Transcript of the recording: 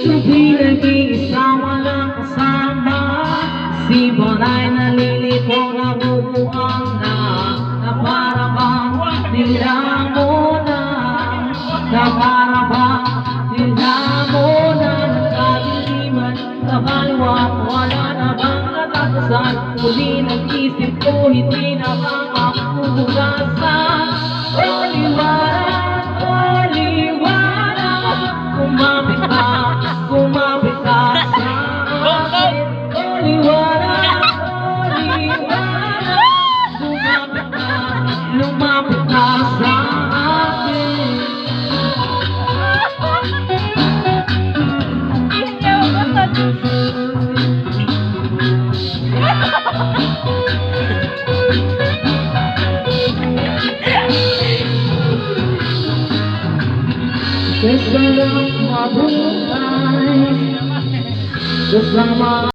Ito'y nag-iisa walang kasama. Sipon ay nalilito na bubuang na. Na para bang tila mo na. Na para bang tila mo na. Nagkabiliman sa kaliwat, wala na bang katapusan. Muli nag-isip ko, hindi na bang mapupugasan. O liwanag, kumapit ka sa akin. O liwanag, lumapit ka sa akin. Sa sarap mabuhay kasama